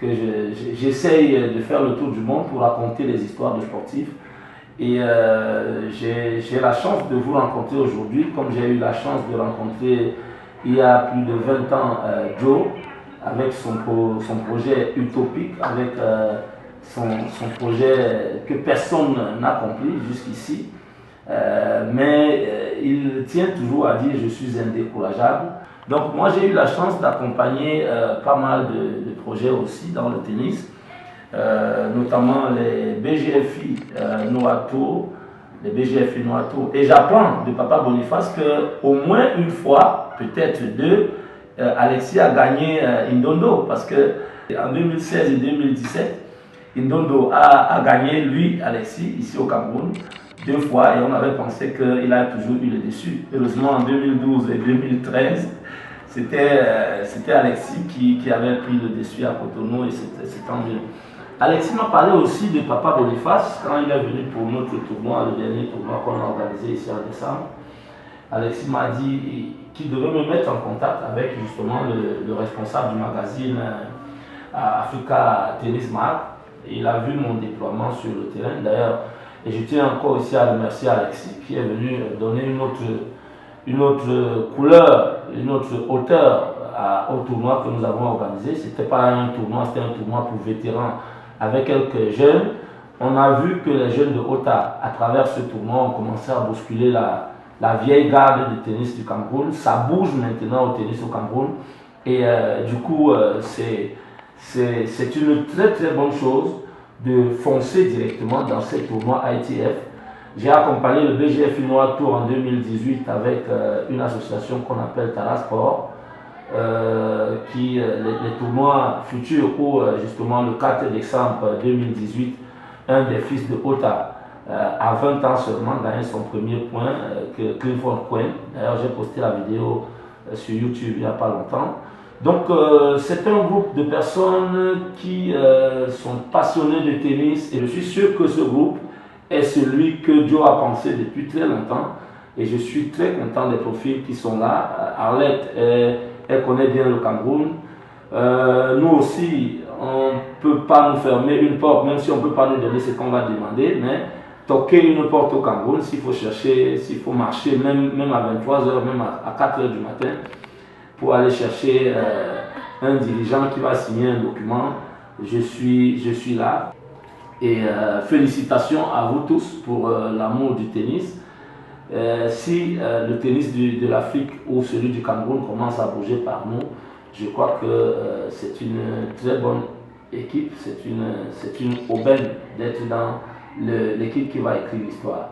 j'essaye de faire le tour du monde pour raconter les histoires de sportifs. Et j'ai la chance de vous rencontrer aujourd'hui, comme j'ai eu la chance de rencontrer il y a plus de 20 ans Joe, avec son projet utopique, avec son projet que personne n'a accompli jusqu'ici. Mais il tient toujours à dire je suis indécourageable. Donc moi j'ai eu la chance d'accompagner pas mal de projets aussi dans le tennis. Notamment les BGFI Noato, et j'apprends de Papa Boniface qu'au moins une fois, peut-être deux, Alexis a gagné Indondo, parce que en 2016 et 2017, Indondo a gagné lui, Alexis, ici au Cameroun, deux fois, et on avait pensé qu'il a toujours eu le dessus. Heureusement, en 2012 et 2013, c'était Alexis qui avait pris le dessus à Cotonou, et c'est tant mieux. Alexis m'a parlé aussi de Papa Boniface quand il est venu pour notre tournoi, le dernier tournoi qu'on a organisé ici en décembre. Alexis m'a dit qu'il devait me mettre en contact avec justement le responsable du magazine Africa Tennis Mag. Il a vu mon déploiement sur le terrain d'ailleurs, et je tiens encore ici à remercier Alexis qui est venu donner une autre couleur, une autre hauteur au tournoi que nous avons organisé. C'était pas un tournoi, c'était un tournoi pour vétérans avec quelques jeunes. On a vu que les jeunes de Ota, à travers ce tournoi, ont commencé à bousculer la vieille garde du tennis du Cameroun. Ça bouge maintenant au tennis au Cameroun. Et du coup, c'est une très très bonne chose de foncer directement dans ces tournois ITF. J'ai accompagné le BGF Noir Tour en 2018 avec une association qu'on appelle Tarasport. Les tournois futurs où justement le 4 décembre 2018, un des fils de Ota, à 20 ans seulement, gagnait son premier point, Clifford Quinn. D'ailleurs, j'ai posté la vidéo sur YouTube il n'y a pas longtemps. Donc, c'est un groupe de personnes qui sont passionnées de tennis, et je suis sûr que ce groupe est celui que Joe a pensé depuis très longtemps, et je suis très content des profils qui sont là. Arlette, elle connaît bien le Cameroun. Nous aussi, on ne peut pas nous fermer une porte, même si on ne peut pas nous donner ce qu'on va demander, mais toquer une porte au Cameroun, s'il faut chercher, s'il faut marcher, même à 23h, même à 4h du matin, pour aller chercher un dirigeant qui va signer un document, je suis là. Et félicitations à vous tous pour l'amour du tennis. Si le tennis de l'Afrique ou celui du Cameroun commence à bouger par nous, je crois que c'est une très bonne équipe, c'est une aubaine d'être dans l'équipe qui va écrire l'histoire.